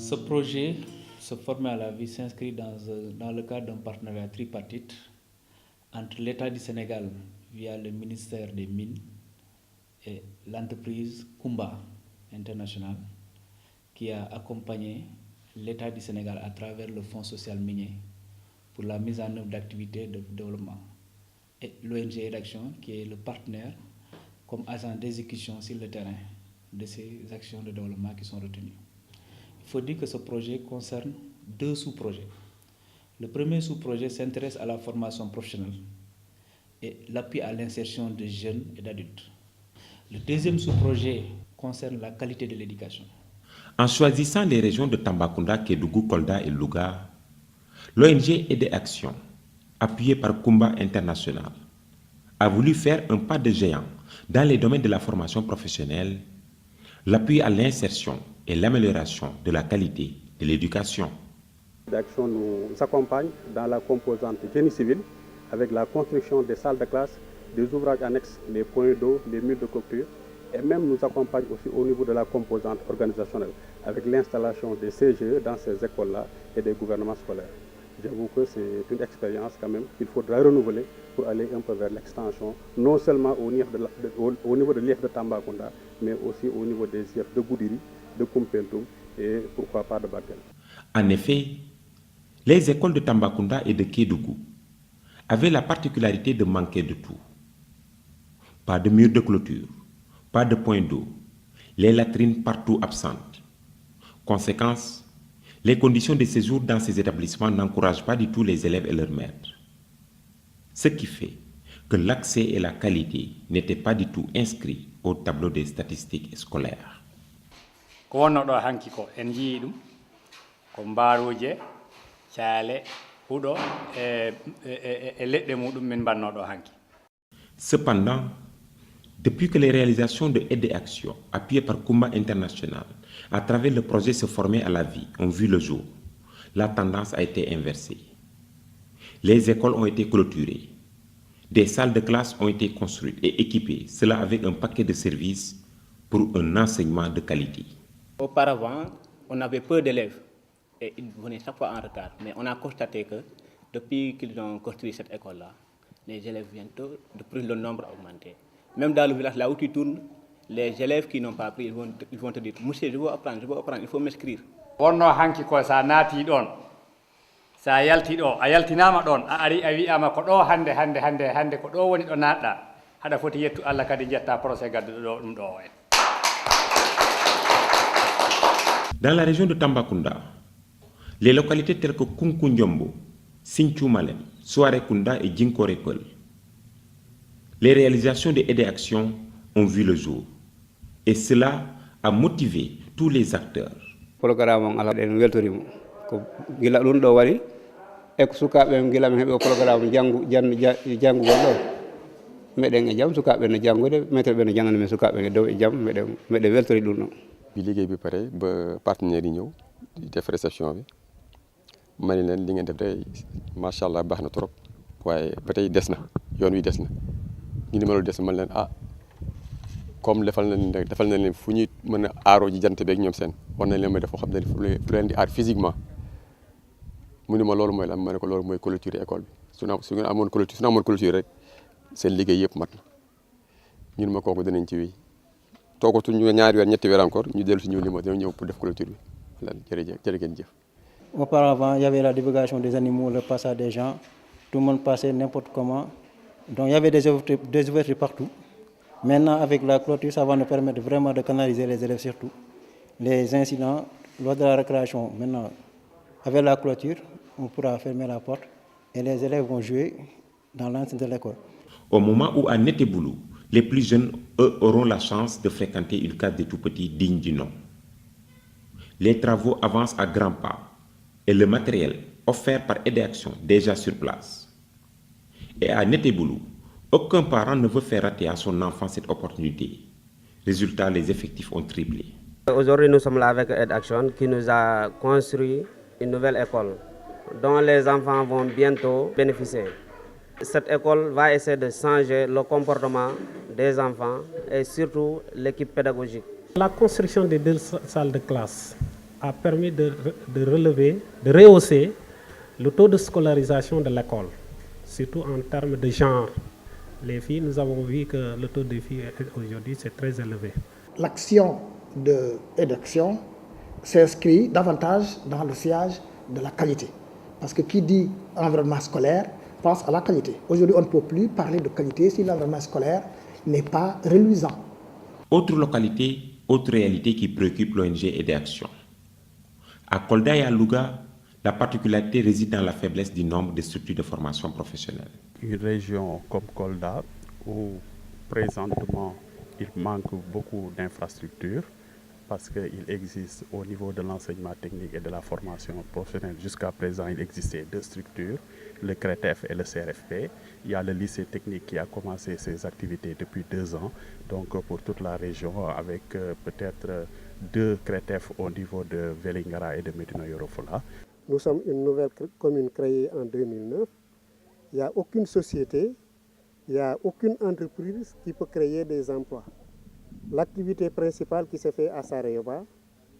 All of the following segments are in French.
Ce projet, se former à la vie, s'inscrit dans le cadre d'un partenariat tripartite entre l'État du Sénégal via le ministère des Mines et l'entreprise Kumba International qui a accompagné l'État du Sénégal à travers le Fonds social minier pour la mise en œuvre d'activités de développement et l'ONG Action qui est le partenaire comme agent d'exécution sur le terrain de ces actions de développement qui sont retenues. Il faut dire que ce projet concerne 2 sous-projets. Le premier sous-projet s'intéresse à la formation professionnelle et l'appui à l'insertion de jeunes et d'adultes. Le deuxième sous-projet concerne la qualité de l'éducation. En choisissant les régions de Tambacounda, Kédougou, Kolda et Louga, l'ONG Aider Action, appuyée par Kumba International, a voulu faire un pas de géant dans les domaines de la formation professionnelle, l'appui à l'insertion et l'amélioration de la qualité de l'éducation. L'Action nous accompagne dans la composante génie civil avec la construction des salles de classe, des ouvrages annexes, les points d'eau, les murs de clôture et même nous accompagne aussi au niveau de la composante organisationnelle avec l'installation des CGE dans ces écoles-là et des gouvernements scolaires. J'avoue que c'est une expérience quand même qu'il faudra renouveler pour aller un peu vers l'extension, non seulement au niveau de l'IF de Tambacounda, mais aussi au niveau des IF de Goudiri, de Koumpentoum et pourquoi pas de Bakel. En effet, les écoles de Tambacounda et de Kédougou avaient la particularité de manquer de tout. Pas de murs de clôture, pas de points d'eau, les latrines partout absentes. Conséquence, les conditions de séjour dans ces établissements n'encouragent pas du tout les élèves et leurs maîtres. Ce qui fait que l'accès et la qualité n'étaient pas du tout inscrits au tableau des statistiques scolaires. Cependant, depuis que les réalisations de Aider Action, appuyées par Kumba International, à travers le projet Se former à la vie, ont vu le jour, la tendance a été inversée. Les écoles ont été clôturées, des salles de classe ont été construites et équipées, cela avec un paquet de services pour un enseignement de qualité. Auparavant, on avait peu d'élèves et ils venaient chaque fois en retard, mais on a constaté que depuis qu'ils ont construit cette école-là, les élèves viennent de plus, le nombre a augmenté. Même dans le village, là où tu tournes, les élèves qui n'ont pas appris, ils vont te dire, monsieur, je veux apprendre, il faut m'inscrire. Wonno hanki ko sa naati ɗon sa yalti ɗo a yaltinama ɗon a ari a wi'ama ko ɗo hande ko ɗo woni ɗo natɗa haɗa foti yettu Allah kadi jetta procès gadduɗo ɗo ɗum ɗo o en. Dans la région de Tambacounda, les localités telles que Kunkunjombo, Sinthiou Malem, Souarekunda et Djinkorekol, les réalisations de Aider Action ont vu le jour et cela a motivé tous les acteurs. Programme ala den weltorimo ko gila ɗum ɗo wari e ko sukaɓe gila men heɓe programme jangu ɗo meɗen e jaam sukaɓe no jangude maître ɓe no jangana men sukaɓe e dow e jaam meɗen weltori ɗum ɗo bi liggéey bi pare ba partenaires yi ñëw di def réception bi ma ne leen li ngeen def day macha allah baax na trop waaye ba tey des na yoon wi des na ñu ni ma loolu des na man leen comme defal na leen fu ñuy mën a aaroo ji jant beeg ñoom seen war nañ leen may def foo xam ne fu leen di aar physiquement mu ni ma loolu mooy lan ma ne ko loolu mooy clôture école bi su ngeen amoon clôture rek seen liggéey yëpp mat na ñun ma kooku dinañ ci wéy toogatu ñu ñaari weer ñetti weer encore ñu dellu si ñëw li ma dina ñëw pour def clôture bi lan jërë ngeen jëf. Auparavant, il y avait la divulgation des animaux, le passage des gens, tout le monde passait n'importe comment. Donc il y avait des ouvertures partout. Maintenant, avec la clôture, ça va nous permettre vraiment de canaliser les élèves surtout. Les incidents, lors de la récréation, maintenant, avec la clôture, on pourra fermer la porte et les élèves vont jouer dans l'enceinte de l'école. Au moment où à Neteboulou, les plus jeunes, eux, auront la chance de fréquenter une case des tout-petits digne du nom. Les travaux avancent à grands pas et le matériel offert par Aider Action déjà sur place. Et à Neteboulou, aucun parent ne veut faire rater à son enfant cette opportunité. Résultat, les effectifs ont triplé. Aujourd'hui, nous sommes là avec Aider Action qui nous a construit une nouvelle école dont les enfants vont bientôt bénéficier. Cette école va essayer de changer le comportement des enfants et surtout l'équipe pédagogique. La construction des 2 salles de classe a permis de rehausser le taux de scolarisation de l'école, surtout en termes de genre. Les filles, nous avons vu que le taux des filles aujourd'hui, c'est très élevé. L'action d'action s'inscrit davantage dans le sillage de la qualité. Parce que qui dit environnement scolaire pense à la qualité. Aujourd'hui, on ne peut plus parler de qualité si l'environnement scolaire n'est pas reluisant. Autre localité, autre réalité qui préoccupe l'ONG Aider Action. À Kolda et à Louga, la particularité réside dans la faiblesse du nombre de structures de formation professionnelle. Une région comme Kolda, où présentement il manque beaucoup d'infrastructures, parce qu'il existe au niveau de l'enseignement technique et de la formation professionnelle, jusqu'à présent il existait 2 structures, le CRETEF et le CRFP. Il y a le lycée technique qui a commencé ses activités depuis 2 ans, donc pour toute la région, avec peut-être 2 CRETEF au niveau de Vélingara et de Médina Yoro Fula. Nous sommes une nouvelle commune créée en 2009. Il n'y a aucune société, il n'y a aucune entreprise qui peut créer des emplois. L'activité principale qui se fait à Sarayoba,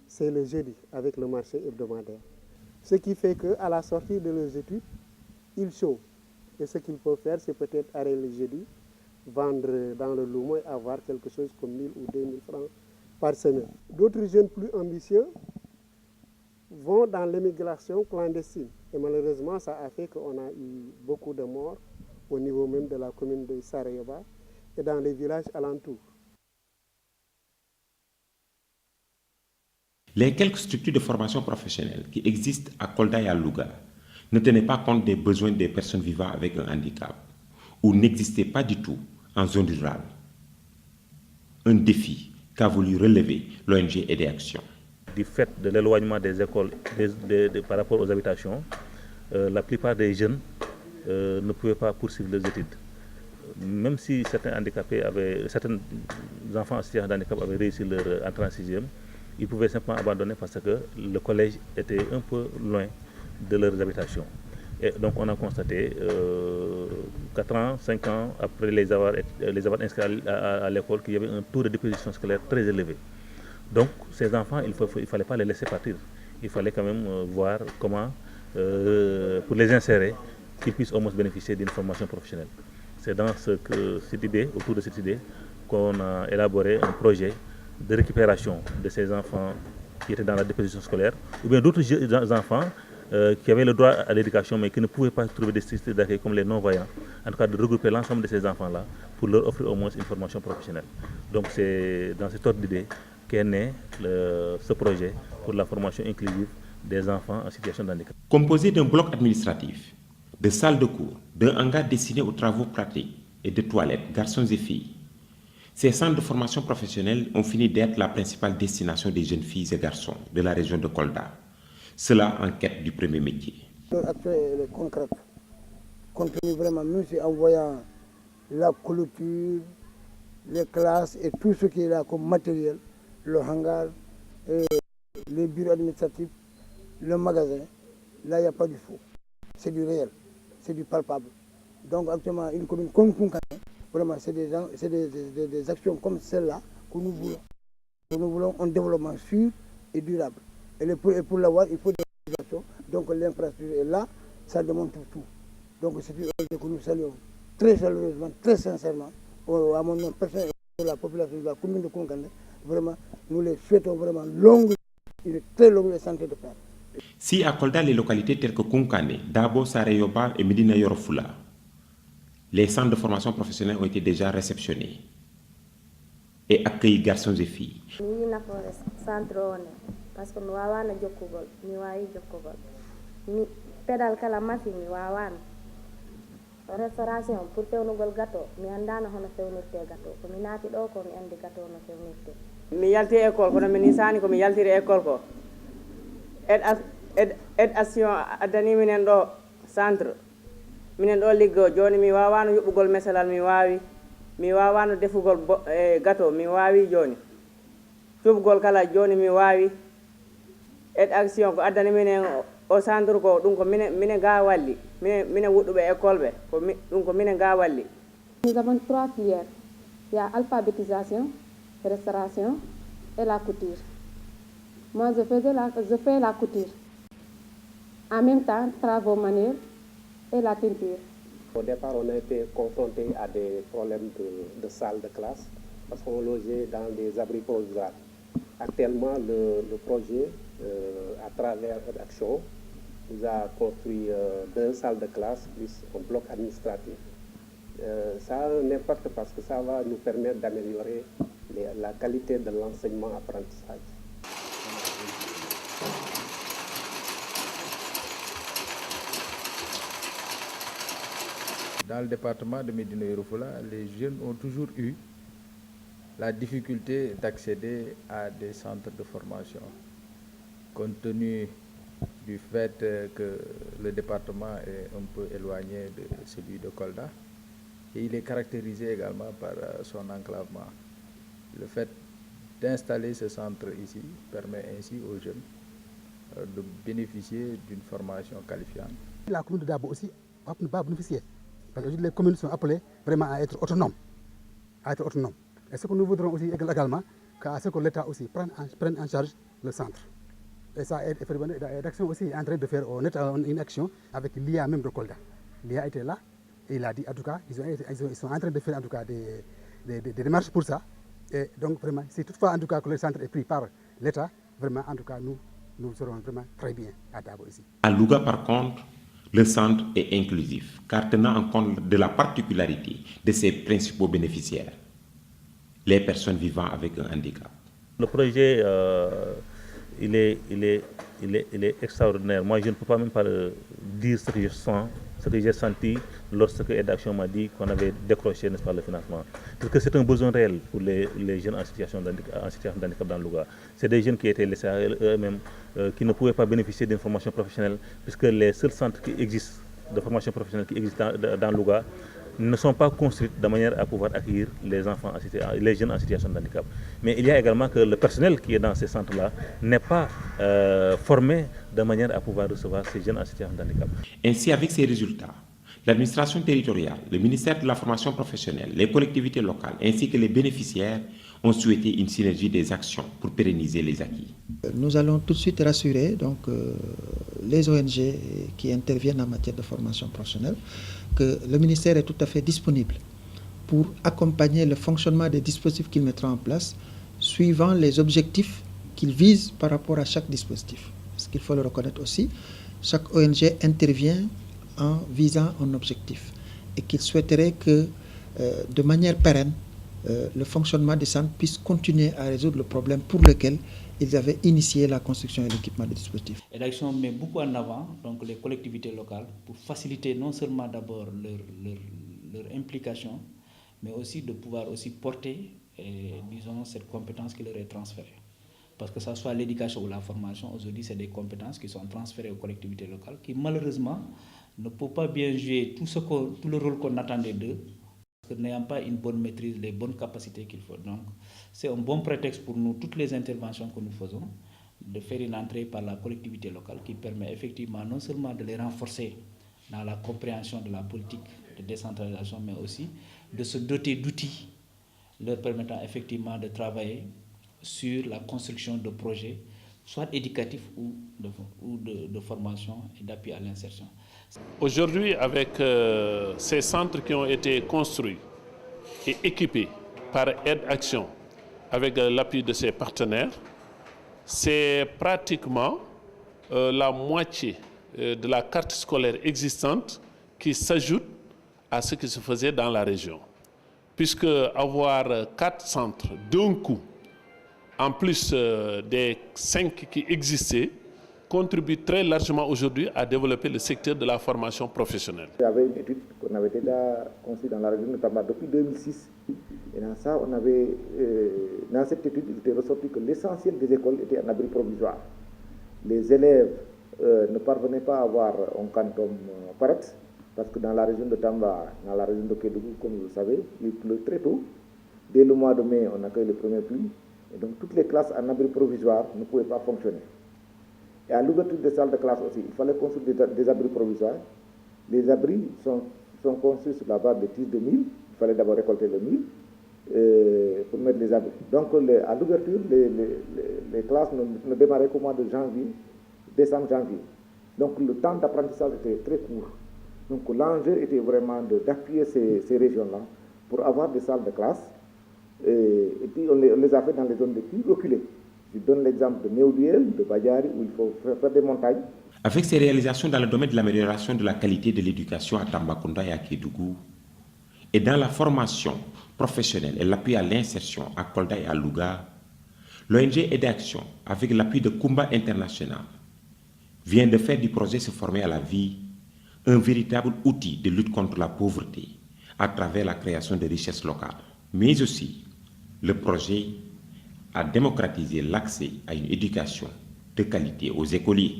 c'est le jeudi avec le marché hebdomadaire. Ce qui fait qu'à la sortie de leurs études, ils chôment. Et ce qu'ils peuvent faire, c'est peut-être arrêter le jeudi, vendre dans le Loumo et avoir quelque chose comme 1000 ou 2000 francs par semaine. D'autres jeunes plus ambitieux vont dans l'émigration clandestine. Et malheureusement, ça a fait qu'on a eu beaucoup de morts au niveau même de la commune de Sarayoba et dans les villages alentours. Les quelques structures de formation professionnelle qui existent à Kolda et à Louga ne tenaient pas compte des besoins des personnes vivant avec un handicap ou n'existaient pas du tout en zone rurale. Un défi qu'a voulu relever l'ONG Aider Action. Du fait de l'éloignement des écoles par rapport aux habitations, la plupart des jeunes ne pouvaient pas poursuivre leurs études. Même si certains enfants en situation de handicap avaient réussi leur entrée en 6e, ils pouvaient simplement abandonner parce que le collège était un peu loin de leurs habitations. Et donc on a constaté 4 ans, 5 ans après les avoir inscrits à l'école qu'il y avait un taux de déperdition scolaire très élevé. Donc ces enfants, il ne fallait pas les laisser partir. Il fallait quand même voir comment, pour les insérer, qu'ils puissent au moins bénéficier d'une formation professionnelle. C'est dans autour de cette idée, qu'on a élaboré un projet de récupération de ces enfants qui étaient dans la déperdition scolaire, ou bien d'autres enfants qui avaient le droit à l'éducation mais qui ne pouvaient pas trouver des structures d'accueil comme les non-voyants. En tout cas, de regrouper l'ensemble de ces enfants-là pour leur offrir au moins une formation professionnelle. Donc c'est dans cet ordre d'idée qu'est né ce projet pour la formation inclusive des enfants en situation de handicap. Composé d'un bloc administratif, de salles de cours, d'un hangar destiné aux travaux pratiques et de toilettes, garçons et filles, ces centres de formation professionnelle ont fini d'être la principale destination des jeunes filles et garçons de la région de Kolda. Cela en quête du premier métier. L'action est concrète. Continue vraiment, nous, c'est en voyant la clôture, les classes et tout ce qui est là comme matériel, le hangar, et les bureaux administratifs, le magasin. Là, il n'y a pas du faux. C'est du réel, c'est du palpable. Donc actuellement, une commune comme Koungane, vraiment, c'est des actions comme celle-là que nous voulons. Nous voulons un développement sûr et durable. Et pour l'avoir, il faut des organisations. Donc l'infrastructure est là, ça demande tout. Donc c'est une chose que nous saluons très chaleureusement, très sincèrement, à mon nom personnel et à la population de la commune de Koungane. Vraiment, nous les souhaitons vraiment une très longue et santé de paix. Si à Kolda, les localités telles que Koungane, Dabo, Sarayoba et Médina Yoro Fula, les centres de formation professionnelle ont été déjà réceptionnés et accueillis garçons et filles. Parce que mi wawana jokkugol mi wawi jokkugol mi pedal kala machine mi wawana restauration pour fewnugol gâteau mi andano hono fewnirte gâteau ko mi naati ɗo ko mi andi gâteau no fewnirte mi yalti école kono mi nisani ko mi yaltiri école ko aide action addani minen ɗo centre minen ɗo liggo joni mi wawano yuɓɓugol mesalal mi wawano defugol gâteau mi wawi joni cuɓgol kala joni mi wawi aide action ko addani minen o centre ko ɗum ko minen ga walli minen wuɗɗuɓe école ɓe ko ɗum ko minen ga walli. Nous avons 3 filières. Il y a alphabétisation, restauration et la couture. Moi, je fais la couture. En même temps, travaux manuels et la teinture. Au départ, on a été confronté à des problèmes de salles de classe parce qu'on logeait dans des abris provisoires. Actuellement, le projet, à travers Action, nous a construit 2 salles de classe plus un bloc administratif. Ça a un impact parce que ça va nous permettre d'améliorer la qualité de l'enseignement-apprentissage. Dans le département de Médina Yoro Foulah, les jeunes ont toujours eu la difficulté d'accéder à des centres de formation, compte tenu du fait que le département est un peu éloigné de celui de Kolda, et il est caractérisé également par son enclavement. Le fait d'installer ce centre ici permet ainsi aux jeunes de bénéficier d'une formation qualifiante. La commune de Dabo aussi va bénéficier. Parce que les communes sont appelées vraiment à être autonomes. Et ce que nous voudrons aussi également, c'est que l'État aussi prenne en charge le centre. Et ça, l'action aussi est en train de faire une action avec l'IA même de Kolda. L'IA était là et il a dit, en tout cas, ils sont en train de faire en tout cas des démarches pour ça. Et donc vraiment, si toutefois en tout cas que le centre est pris par l'État, vraiment en tout cas nous serons vraiment très bien à Dabo ici. À Louga par contre, le centre est inclusif car tenant en compte de la particularité de ses principaux bénéficiaires, les personnes vivant avec un handicap. Le projet, il est extraordinaire. Moi, je ne peux pas même pas dire ce que je sens, ce que j'ai senti lorsque Aide Action m'a dit qu'on avait décroché, n'est-ce pas, le financement. Parce que c'est un besoin réel pour les jeunes en situation d'handicap dans Louga. C'est des jeunes qui étaient laissés à eux-mêmes, qui ne pouvaient pas bénéficier d'une formation professionnelle, puisque les seuls centres qui existent de formation professionnelle qui existent dans Louga ne sont pas construites de manière à pouvoir accueillir les jeunes en situation de handicap. Mais il y a également que le personnel qui est dans ces centres-là n'est pas formé de manière à pouvoir recevoir ces jeunes en situation de handicap. Ainsi, avec ces résultats, l'administration territoriale, le ministère de la formation professionnelle, les collectivités locales ainsi que les bénéficiaires ont souhaité une synergie des actions pour pérenniser les acquis. Nous allons tout de suite rassurer les ONG qui interviennent en matière de formation professionnelle que le ministère est tout à fait disponible pour accompagner le fonctionnement des dispositifs qu'il mettra en place suivant les objectifs qu'il vise par rapport à chaque dispositif. Parce qu'il faut le reconnaître aussi, chaque ONG intervient en visant un objectif et qu'il souhaiterait que de manière pérenne, le fonctionnement des centres puisse continuer à résoudre le problème pour lequel ils avaient initié la construction et l'équipement des dispositifs. Aide Action met beaucoup en avant donc, les collectivités locales pour faciliter non seulement d'abord leur implication, mais aussi de pouvoir aussi porter, disons, cette compétence qui leur est transférée. Parce que ça soit l'éducation ou la formation, aujourd'hui, c'est des compétences qui sont transférées aux collectivités locales qui, malheureusement, ne peuvent pas bien jouer tout le rôle qu'on attendait d'eux, n'ayant pas une bonne maîtrise, les bonnes capacités qu'il faut. Donc, c'est un bon prétexte pour nous, toutes les interventions que nous faisons, de faire une entrée par la collectivité locale qui permet effectivement non seulement de les renforcer dans la compréhension de la politique de décentralisation, mais aussi de se doter d'outils leur permettant effectivement de travailler sur la construction de projets, soit éducatifs ou de formation et d'appui à l'insertion. Aujourd'hui, avec ces centres qui ont été construits et équipés par Aide Action, avec l'appui de ses partenaires, c'est pratiquement la moitié de la carte scolaire existante qui s'ajoute à ce qui se faisait dans la région. Puisque avoir 4 centres d'un coup, en plus des 5 qui existaient, contribue très largement aujourd'hui à développer le secteur de la formation professionnelle. Il y avait une étude qu'on avait déjà conçue dans la région de Tamba depuis 2006. Et dans ça, dans cette étude, il était ressorti que l'essentiel des écoles était en abri provisoire. Les élèves ne parvenaient pas à avoir un quantum correct, parce que dans la région de Tamba, dans la région de Kédougou, comme vous le savez, il pleut très tôt. Dès le mois de mai, on accueille les premières pluies. Et donc toutes les classes en abri provisoire ne pouvaient pas fonctionner. Et à l'ouverture des salles de classe aussi, il fallait construire des abris provisoires. Les abris sont construits sur la base des tiges de mil. Il fallait d'abord récolter le mil. pour mettre les abris. Donc à l'ouverture, les classes ne démarraient qu'au mois de décembre-janvier. Donc le temps d'apprentissage était très court. Donc l'enjeu était vraiment d'appuyer ces régions-là pour avoir des salles de classe. Et puis on les a fait dans les zones les plus reculées. Je donne l'exemple de Néoudiel, de Badiari, où il faut faire des montagnes. Avec ces réalisations dans le domaine de l'amélioration de la qualité de l'éducation à Tambacounda et à Kédougou, et dans la formation professionnelle et l'appui à l'insertion à Kolda et à Louga, l'ONG EDAction, avec l'appui de Kumba International, vient de faire du projet Se former à la vie un véritable outil de lutte contre la pauvreté à travers la création de richesses locales. Mais aussi, le projet a démocratisé l'accès à une éducation de qualité aux écoliers.